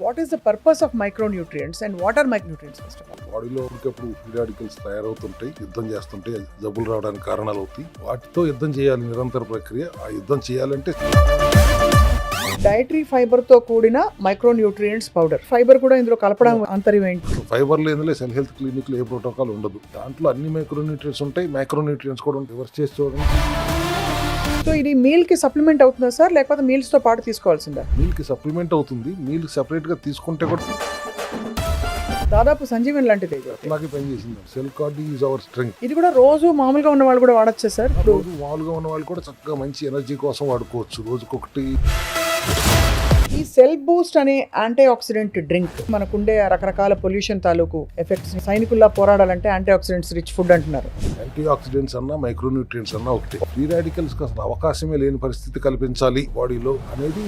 What is the purpose of micronutrients and what are micronutrients first of all? బాడీలో ఉడికప్పుడు free radicals తయారవుతుంటాయి, యుద్ధం చేస్తుంటాయి, జబ్బులు రావడానికి కారణాలు అవుతాయి. వాటితో యుద్ధం చేయాలి, నిరంతర ప్రక్రియ. ఆ యుద్ధం చేయాలంటే డైటరీ ఫైబర్ తో కూడిన మైక్రోన్యూట్రియంట్స్ పౌడర్. ఫైబర్ కూడా ఇందులో కలపడం అంతర్యం ఏంటి? ఫైబర్ లేనిలే సెల్ హెల్త్ క్లినిక్ లో ఏ ప్రోటోకాల్ ఉండదు. దాంట్లో అన్ని మైక్రోన్యూట్రియన్స్ ఉంటాయి, మైక్రోన్యూట్రియన్స్ కూడా ఉంటాయి. రివర్స్ చేసి చూడండి. సో ఇది మీల్ కి సప్లిమెంట్ అవుతుందా సార్, లేకపోతే మీల్స్ తో పాటు తీసుకోవాల్సిందా? మీల్ కి సప్లిమెంట్ అవుతుంది. మీల్ సెపరేట్ గా తీసుకుంటే కూడా దాదాపు సంజీవన్ లాంటిది ఇది. అలాగే పనిచేసింది. Cell card is our strength. ఇది కూడా రోజు మామూలుగా ఉన్న వాళ్ళు కూడా వాడచ్చా సార్? రోజు మామూలుగా ఉన్న వాళ్ళు కూడా చక్కగా మంచి ఎనర్జీ కోసం వాడుకోవచ్చు. రోజుకొకటి. ఈ సెల్ బూస్ట్ అనే యాంటీ ఆక్సిడెంట్ డ్రింక్ మనకుండే రకరకాల పొల్యూషన్ తాలూకు ఎఫెక్ట్స్ సైనికుల్లా పోరాడాలంటే యాంటీ ఆక్సిడెంట్స్ రిచ్ ఫుడ్ అంటున్నారు. యాంటీ ఆక్సిడెంట్స్ అన్నా మైక్రోన్యూట్రియన్స్ అన్నా ఒకటి. ఫ్రీ రాడికల్స్ కి అసలు అవకాశమే లేని పరిస్థితి కల్పించాలి బాడీలో అనేది.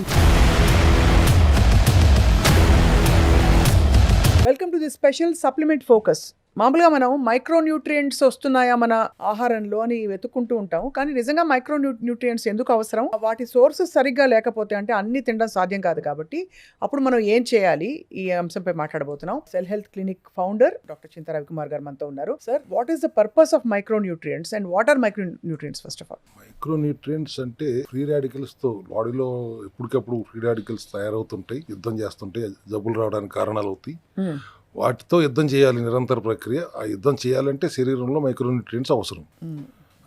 Welcome to the special supplement focus. మామూలుగా మనం మైక్రోన్యూట్రియంట్స్ వస్తున్నాయా మన ఆహారంలో అని వెతుక్కుంటూ ఉంటాం, కానీ నిజంగా మైక్రోన్యూట్రియంట్స్ ఎందుకు అవసరం, వాటి సోర్సెస్ సరిగ్గా లేకపోతే అంటే అన్ని తినడం సాధ్యం కాదు. కాబట్టి అప్పుడు మనం ఏం చేయాలి, ఈ అంశంపై మాట్లాడబోతున్నాం. Cell health clinic founder doctor Chinta Ravikumar garu మనతో ఉన్నారు. Sir, what is the purpose of micronutrients and what are micronutrients first of all? Micronutrients అంటే ఫ్రీ రాడికల్స్ తో బాడీలో ఎప్పటికప్పుడు ఫ్రీ రాడికల్స్ తయారవుతుంటాయి, యుద్ధం చేస్తుంటాయి, జబ్బులు రావడానికి కారణాలు అవుతాయి. వాటితో యుద్ధం చేయాలి, నిరంతర ప్రక్రియ. ఆ యుద్ధం చేయాలంటే శరీరంలో మైక్రోన్యూట్రియన్స్ అవసరం.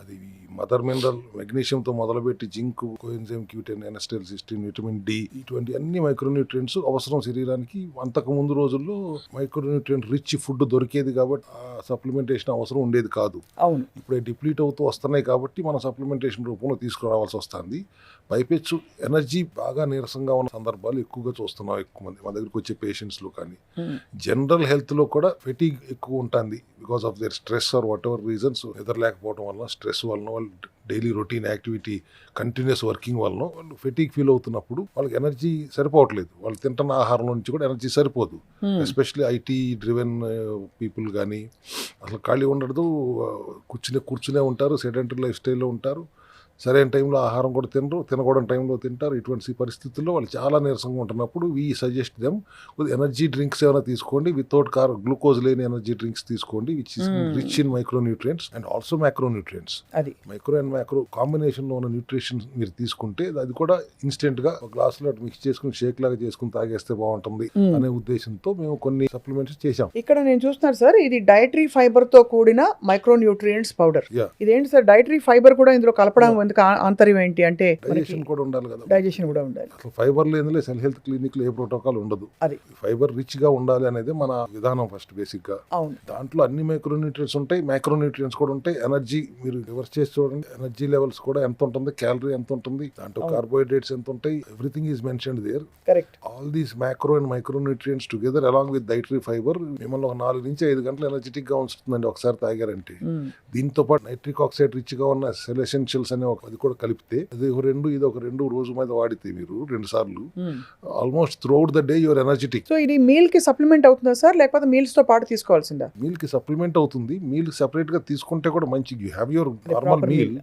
అది మదర్ మినరల్, మెగ్నీషియంతో మొదలుపెట్టి zinc, coenzyme Q10, N acetyl cysteine, vitamin D, ఇటువంటి అన్ని మైక్రోన్యూట్రియన్స్ అవసరం శరీరానికి. అంతకు ముందు రోజుల్లో మైక్రోన్యూట్రియన్ రిచ్ ఫుడ్ దొరికేది కాబట్టి ఆ సప్లిమెంటేషన్ అవసరం ఉండేది కాదు. అవును, ఇప్పుడే డిప్లీట్ అవుతూ వస్తున్నాయి కాబట్టి మనం సప్లిమెంటేషన్ రూపంలో తీసుకురావాల్సి వస్తుంది. పైపెచ్చు ఎనర్జీ బాగా నీరసంగా ఉన్న సందర్భాలు ఎక్కువగా చూస్తున్నాం. ఎక్కువ మంది మన దగ్గరికి వచ్చే పేషెంట్స్లో కానీ జనరల్ హెల్త్లో కూడా ఫెటీగ్ ఎక్కువ ఉంటుంది. Because of their stress or what ever reasons, నిద్ర లేకపోవడం వల్ల, స్ట్రెస్ వలన, వాళ్ళు daily routine activity, continuous working వలన వాళ్ళు ఫెటీగ్ ఫీల్ అవుతున్నప్పుడు వాళ్ళకి ఎనర్జీ సరిపోవట్లేదు. వాళ్ళు తింటున్న ఆహారం నుంచి కూడా ఎనర్జీ సరిపోదు. ఎస్పెషల్లీ ఐటీ డ్రివెన్ పీపుల్ కానీ అసలు ఖాళీ ఉండదు, కూర్చునే ఉంటారు, సెడెంటరీ లైఫ్ స్టైల్లో ఉంటారు, సరైన టైంలో ఆహారం కూడా తినరు, తినకూడని టైంలో తింటారు. ఇటువంటి పరిస్థితుల్లో వాళ్ళు చాలా నీరసంగా ఉంటున్నప్పుడు we suggest them energy drinks ఏమైనా తీసుకోండి, వితౌట్ గ్లూకోజ్ లేని ఎనర్జీ డ్రింక్స్ తీసుకోండి, which is rich in micronutrients and also micronutrients. అది మైక్రో అండ్ మైక్రో కాంబినేషన్లో ఉన్న న్యూట్రిషన్ మీరు తీసుకుంటే అది కూడా ఇన్స్టెంట్గా ఒక గ్లాసులో మిక్స్ చేసుకుని షేక్ లాగా చేసుకుని తాగేస్తే బాగుంటుంది అనే ఉద్దేశంతో మేము కొన్ని సప్లిమెంట్స్ చేశాం. ఇక్కడ నేను చూస్తున్నాను సార్, ఇది డైటరీ ఫైబర్ తో కూడిన మైక్రోన్యూట్రియంట్స్ పౌడర్. ఇదేంటి సార్, డైటరీ ఫైబర్ కూడా ఇందులో కలపడం ఎందుకు అంతర్యం ఏంటి అంటే? డైజెషన్ కూడా ఉండాలి కదా. డైజెషన్ కూడా ఉండాలి. అసలు ఫైబర్ లేనిలే సెల్ హెల్త్ క్లినిక్ లో ఏ ప్రోటోకాల్ ఉండదు. అది ఫైబర్ రిచ్ గా ఉండాలి అనేది మన విధానం ఫస్ట్ బేసిక్ గా. అవును, దాంట్లో అన్ని మైక్రోన్యూట్రియన్స్ ఉంటాయి, మైక్రోన్యూట్రియన్స్ కూడా ఉంటాయి. ఎనర్జీ మీరు రివర్స్ చేసి చూడండి, ఎనర్జీ లెవెల్స్ కూడా ఎంత ఉంటుంది, క్యాలరీ ఎంత ఉంటుంది, దాంట్లో కార్బోహైడ్రేట్స్ ఎంత ఉంటాయి, everything is mentioned there. Correct. All these macro and micronutrients together along with dietary fibre మిమ్మల్ని ఒక 4 నుంచి 5 గంటలు ఎనర్జెటిక్ గా ఉంచుతుందండి ఒకసారి తాగారంటే. దీంతో పాటు నైట్రిక్ ఆక్సైడ్ రిచ్ గా ఉన్న సెల్ ఎసెన్షియల్స్ అనే అది కూడా కలిపితే ఇది ఒక రెండు రోజు మీద వాడితే మీరు 2 సార్లు almost throughout the day your energetic. So ఇది మీల్ కి సప్లిమెంట్ అవుతుందా సార్, లేకపోతే మీల్స్ తో పాటు తీసుకోవాల్సిందా? మీల్ కి సప్లిమెంట్ అవుతుంది. మీల్ సెపరేట్ గా తీసుకుంటే కూడా మంచి. You have your normal meal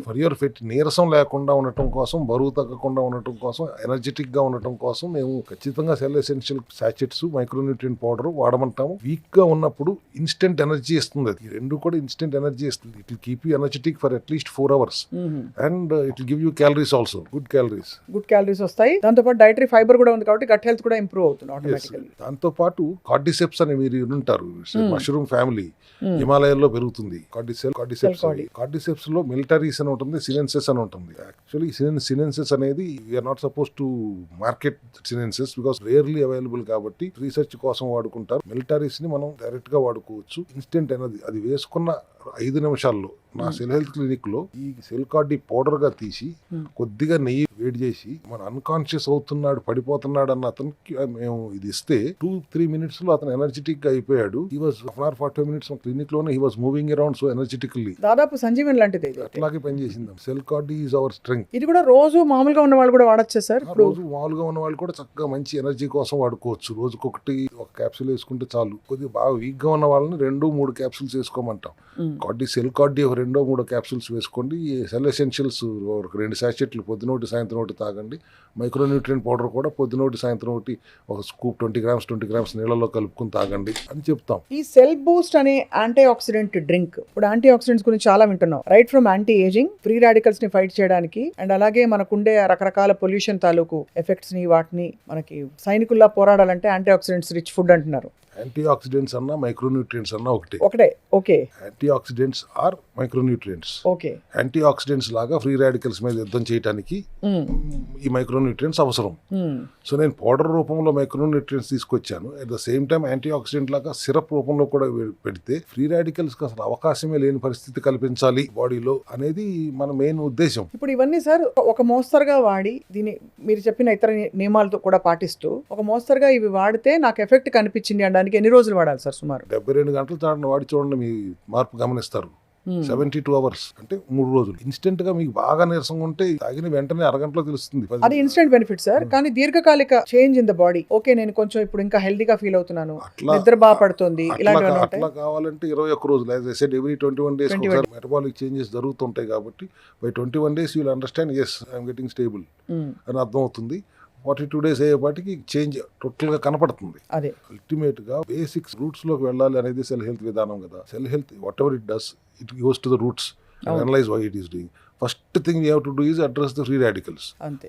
for your fat. నీరసం లేకుండా ఉండటం కోసం, బరువు తగ్గకుండా ఉండటం కోసం, ఎనర్జెటిక్ గా ఉండటం కోసం మేము ఖచ్చితంగా cell essential sachets, micronutrient powder వాడమంటాము. వీక్ గా ఉన్నప్పుడు ఇన్స్టెంట్ ఎనర్జీ ఇస్తుంది. అది రెండు కూడా ఇన్స్టెంట్ ఎనర్జీ ఇస్తుంది. It will keep you energetic for at least 4 hours and it will give you calories also, good calories వస్తాయి. దాంతో పాటు డైటరీ ఫైబర్ కూడా ఉంది కాబట్టి గట్ హెల్త్ కూడా ఇంప్రూవ్ అవుతుంది ఆటోమేటికల్లీ. దాంతో పాటు కార్డిసెప్స్ అని మీరు ఉంటారు, మష్రూమ్ ఫ్యామిలీ హిమాలయాల్లో పెరుగుతుంది. కార్డిసెప్స్ లో మిలిటరీస్ అని ఉంటుంది, సినెన్సెస్ అని ఉంటుంది. యాక్చువల్లీ సినెన్సెస్ అనేది we are not suppose to market sinensis because rarely available కాబట్టి రీసెర్చ్ కోసం వాడుకుంటారు. మిలిటరీస్ ని మనం డైరెక్ట్ గా వాడుకోవచ్చు. ఇన్స్టెంట్ ఎనర్జీ అది వేసుకున్న 5 నిమిషాల్లో నా సెల్ హెల్త్ క్లినిక్ లో ఈ సెల్ కార్డ్ పౌడర్ గా తీసి కొద్దిగా నెయ్యి వేడి చేసి మన అన్కాన్షియస్ అవుతున్నాడు, పడిపోతున్నాడు అన్న అతనికి మేము ఇది ఇస్తే 2-3 minutes లో అతను ఎనర్జెటిక్ గా అయిపోయాడు. He was 1 hour 45 minutes clinic లోనే he was moving around so energetically. దాదాపు సంజీవన్ లాంటిది ఇది. అట్లాగే పనిచేసింది. Cell card is our strength. ఇది కూడా రోజు మామూలుగా ఉన్న వాళ్ళు కూడా వాడచ్చా సార్? రోజు మామూలుగా ఉన్న వాళ్ళు కూడా చక్కగా మంచి ఎనర్జీ కోసం వాడుకోవచ్చు. రోజుకొకటి ఒక క్యాప్సూల్ వేసుకుంటే చాలు. కొద్దిగా బాగా వీక్ గా ఉన్న వాళ్ళని 2-3 క్యాప్సూల్స్ వేసుకోమంటాం. సెల్ కార్డ్ 2 3 క్యాప్సూల్స్ వేసుకోండి. ఈ సెల్ ఎసెన్షియల్స్ ఒక 2 శాచెట్లు పొద్దునోటి సాయంత్రం ఒకటి తాగండి. మైక్రోన్యూట్రియంట్ పౌడర్ కూడా పొద్దునోటి సాయంత్రం ఒకటి ఒక స్కూప్ 20 గ్రామ్స్ నీళ్ళలో కలుపుకొని తాగండి అని చెప్తాం. ఈ సెల్ బూస్ట్ అనే యాంటీ ఆక్సిడెంట్ డ్రింక్, ఇప్పుడు యాంటీ ఆక్సిడెంట్స్ గురించి చాలా వింటున్నాం. Right from anti ageing, free radicals ని ఫైట్ చేయడానికి, అండ్ అలాగే మనకుండే రకరకాల పొల్యూషన్ తాలూకు ఎఫెక్ట్స్ ని వాటిని మనకి సైనికుల్లా పోరాడాలంటే యాంటీ ఆక్సిడెంట్స్ రిచ్ ఫుడ్ అంటున్నారు. యాంటీ ఆక్సిడెంట్స్ అన్నా మైక్రోన్యూట్రియంట్స్ అన్నా ఒకటే. Okay. Antioxidants or micronutrients. Okay. Antioxidants లాగా ఫ్రీ రాడికల్స్ మీద యుద్ధం చేయడానికి ఈ మైక్రోన్యూట్రియంట్స్ అవసరం. సో నేను పౌడర్ రూపంలో మైక్రోన్యూట్రియంట్స్ తీసుకొచ్చాను. At the same time anti oxidant లాగా సిరప్ రూపంలో కూడా పెడితే ఫ్రీ రాడికల్స్ కి అసలు అవకాశమే లేని పరిస్థితి కల్పించాలి బాడీలో అనేది మన మెయిన్ ఉద్దేశం. ఇప్పుడు ఇవన్నీ సార్ ఒక మోస్తరుగా వాడి, దీన్ని మీరు చెప్పిన ఇతర నియమాలతో కూడా పాటిస్తూ ఒక మోస్తరుగా ఇవి వాడితే నాకు ఎఫెక్ట్ కనిపించింది అనడానికి ఎన్ని రోజులు వాడాలి సార్? సుమారు 72 గంటలు తాడిన వాడి చూడండి, మీ మార్పు గమనిస్తారు. 72 అవర్స్ అంటే 3 రోజులు. ఇన్స్టెంట్ గా మీకు బాగా నీరసంగా ఉంటే తాగిన వెంటనే అరగంటలో తెలుస్తుంది. అది ఇన్స్టెంట్ బెనిఫిట్ సార్. కానీ దీర్ఘకాలిక change in the body, okay నేను కొంచెం ఇప్పుడు ఇంకా హెల్దీగా ఫీల్ అవుతున్నాను, నిద్ర బాగా పడుతుంది, అట్లా కావాలంటే 21 రోజులు. As I said every 21 days metabolic changes జరుగుతుంటాయి కాబట్టి by 21 days you will understand as I'm getting stable అని అర్థం అవుతుంది. 42 days అయ్యేపాటికి చేంజ్ టోటల్ గా కనపడుతుంది. అదే అల్టిమేట్ గా బేసిక్స్ రూట్స్ లోకి వెళ్ళాలి అనేది సెల్ హెల్త్ విధానం కదా. Cell health what ever it does, it goes to the roots and analyze why it is doing. First thing we have to do is address the free radicals.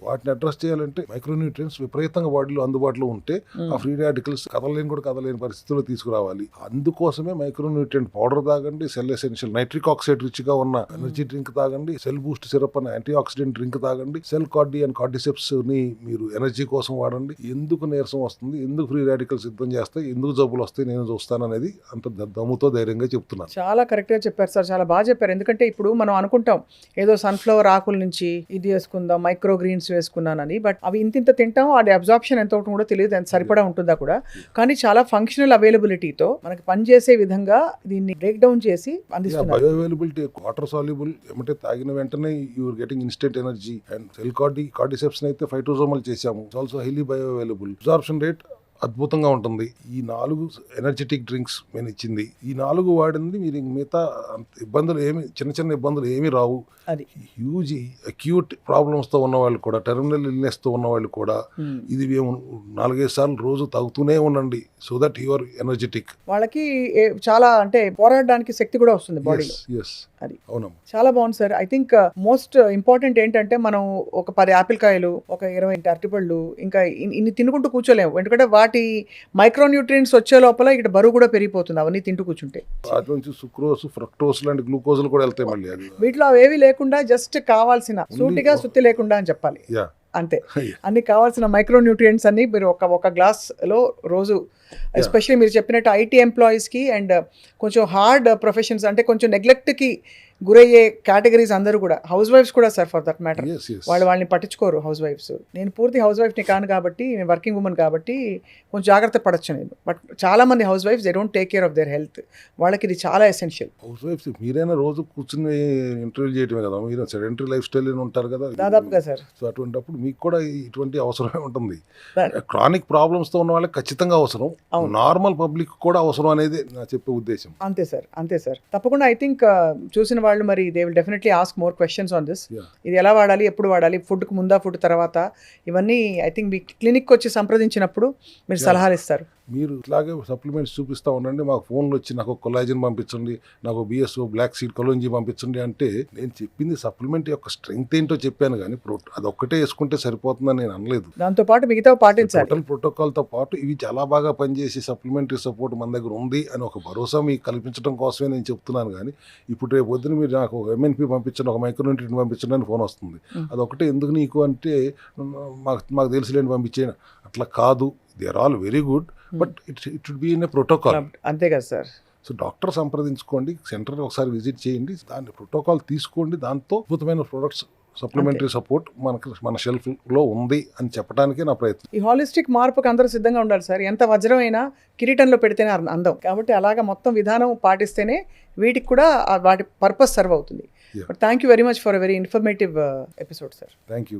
వాటిని address చేయాలంటే micronutrients విపరీతంగా బాడీలో అందుబాటులో ఉంటే ఆ free radicals కదలేని పరిస్థితుల్లో తీసుకురావాలి. అందుకోసమే మైక్రోన్యూట్రియంట్ పౌడర్ తాగండి, cell essential nitric oxide rich గా ఉన్న ఎనర్జీ డ్రింక్ తాగండి, సెల్ బూస్ట్ సిరప్ అనే యాంటీ ఆక్సిడెంట్ డ్రింక్ తాగండి, సెల్ కార్డి అండ్ కార్డిసెప్స్ ని మీరు ఎనర్జీ కోసం వాడండి. ఎందుకు నీరసం వస్తుంది, ఎందుకు ఫ్రీ రాడికల్స్ సిద్ధం చేస్తాయి, ఎందుకు జబ్బులు వస్తాయి నేను చూస్తాను అనేది అంత దమ్ముతో ధైర్యంగా చెప్తున్నాను. చాలా కరెక్ట్ గా చెప్పారు సార్, చాలా బాగా చెప్పారు. ఎందుకంటే ఇప్పుడు మనం అనుకుంటాం ఏదో సన్ఫ్లవర్ ఆకుల నుంచి ఇది వేసుకుందాం, మైక్రో గ్రీన్స్ వేసుకున్నానని, బట్ అవి ఇంత తింటాం, అది అబ్జార్ప్షన్ ఎంత ఉంటుంది కూడా తెలియదు, ఎంత సరిపడా ఉంటుందా కూడా. కానీ చాలా ఫంక్షనల్ అవైలబిలిటీతో మనకి పనిచేసే విధంగా దీన్ని బ్రేక్ డౌన్ చేసి అందిస్తున్నారు. బయో అవైలబిలిటీ, వాటర్ సాల్యుబుల్, ఏమంటే తాగిన వెంటనే you're getting instant energy. And cell cordyceps అయితే ఫైటోజోమల్ చేసాము, also highly bioavailable. Absorption rate అద్భుతంగా ఉంటుంది. ఈ 4 ఎనర్జెటిక్ డ్రింక్స్ మేము ఇచ్చింది, ఈ 4 వాడింది మీరు మిగతా ఇబ్బందులు ఏమి, చిన్న ఇబ్బందులు ఏమి రావు. అది హ్యూజ్ అక్యూట్ ప్రాబ్లమ్స్తో ఉన్న వాళ్ళు కూడా, టెర్మినల్ ఇల్నెస్తో ఉన్న వాళ్ళు కూడా ఇది మేము 4-5 సార్లు రోజు తాగుతూనే ఉండండి, సో దట్ యువర్ ఎనర్జెటిక్. వాళ్ళకి చాలా అంటే పోరాడడానికి శక్తి కూడా వస్తుంది బాడీలో. అది అవునమ్మా, చాలా బాగుంది sir. I think most important ఏంటంటే మనం ఒక 10 ఆపిల్ కాయలు, ఒక 20 అరటిపళ్ళు, ఇంకా ఇన్ని తినుకుంటూ కూర్చోలేము. ఎందుకంటే వాటి మైక్రోన్యూట్రియంట్స్ వచ్చే లోపల ఇక్కడ బరువు కూడా పెరిగిపోతుంది అవన్నీ తింటూ కూర్చుంటే. వాటి నుంచి సుక్రోస్, ఫ్రక్టోస్ లాంటి గ్లూకోజులు కూడా వెళ్తాయి మళ్ళీ. అది వీటిలో అవేవి లేకుండా జస్ట్ కావాల్సిన సూటిగా సుత్తి లేకుండా అని చెప్పాలి, అంతే. అన్ని కావాల్సిన మైక్రోన్యూట్రియంట్స్ అన్ని మీరు ఒక గ్లాస్ లో రోజు, ఎస్పెషల్లీ మీరు చెప్పినట్టు ఐటీ ఎంప్లాయీస్కి అండ్ కొంచెం హార్డ్ ప్రొఫెషన్స్, అంటే కొంచెం నెగ్లెక్ట్కి గురయ్యే కేటగిరీస్ అందరూ కూడా, హౌస్ వైఫ్స్ కూడా సార్ ఫర్ దట్ మ్యాటర్, వాళ్ళని పట్టించుకోరు హౌస్ వైఫ్స్. నేను పూర్తి హౌస్ వైఫ్ని కాను కాబట్టి, నేను వర్కింగ్ ఉమెన్ కాబట్టి కొంచెం జాగ్రత్త పడచ్చు నేను. బట్ చాలా మంది హౌస్ వైఫ్స్ they don't take care of their health, వాళ్ళకి ఇది చాలా ఎసెన్షియల్. హౌస్ వైఫ్స్ మీరైనా రోజు కూర్చుని ఇంటర్వ్యూ చేయటమే కదా, మీరు సెడెంటరీ లైఫ్ స్టైల్ ఉంటారు కదా దాదాపుగా సార్. సో అటువంటిప్పుడు మీకు కూడా ఇటువంటి అవసరమే ఉంటుంది. క్రానిక్ ప్రాబ్లమ్స్తో ఉన్న వాళ్ళకి ఖచ్చితంగా అవసరం, నార్మల్ పబ్లిక్ కూడా అవసరం అనేది నా చెప్పే ఉద్దేశం. అంతే సార్, అంతే సార్. తప్పకుండా ఐ థింక్ చూసిన వాళ్ళు మరి they will definitely ask more questions on this. ఇది ఎలా వాడాలి, ఎప్పుడు వాడాలి, ఫుడ్కి ముందా, ఫుడ్ తర్వాత, ఇవన్నీ ఐ థింక్ మీ క్లినిక్ వచ్చి సంప్రదించినప్పుడు మీరు సలహాలు ఇస్తారు. మీరు ఇట్లాగే సప్లిమెంట్స్ చూపిస్తూ ఉండండి, మాకు ఫోన్లు వచ్చి నాకు కొలాజిన్ పంపించండి, నాకు బిఎస్ఓ బ్లాక్ సీడ్ కొలోంజీ పంపించండి అంటే, నేను చెప్పింది సప్లిమెంట్ యొక్క స్ట్రెంగ్త్ ఏంటో చెప్పాను కానీ అదొక్కటే వేసుకుంటే సరిపోతుందని నేను అనలేదు. దాంతో పాటు మిగతా పాటించాలి. టోటల్ ప్రోటోకాల్తో పాటు ఇవి చాలా బాగా పనిచేసి సప్లిమెంటరీ సపోర్ట్ మన దగ్గర ఉంది అని ఒక భరోసా మీకు కల్పించడం కోసమే నేను చెప్తున్నాను. కానీ ఇప్పుడు రేపు పొద్దున మీరు నాకు ఒక ఎంఎన్పి పంపించండి, ఒక మైక్రోన్యూట్రియంట్ పంపించండి అని ఫోన్ వస్తుంది, అదొకటే ఎందుకు నీకు అంటే మాకు తెలిసిలేని పంపించేయను, అట్లా కాదు. They are all very good, but it should be in a protocol. అంతే కదా సార్. సో డాక్టర్ సంప్రదించుకోండి, సెంటర్ ఒకసారి విజిట్ చేయండి, దాని ప్రోటోకాల్ తీసుకోండి, దాంతో అద్భుతమైన ప్రొడక్ట్స్ సప్లిమెంటరీ సపోర్ట్ మన షెల్ఫ్ లో ఉంది అని చెప్పడానికి నా ప్రయత్నం. ఈ హాలిస్టిక్ మార్పుకి అందరూ సిద్ధంగా ఉండాలి సార్. ఎంత వజ్రమైనా కిరీటంలో పెడితేనే అందం, కాబట్టి అలాగా మొత్తం విధానం పాటిస్తేనే వీటికి కూడా వాటి పర్పస్ సర్వ్ అవుతుంది. But thank you very much for a very informative episode sir. Thank you.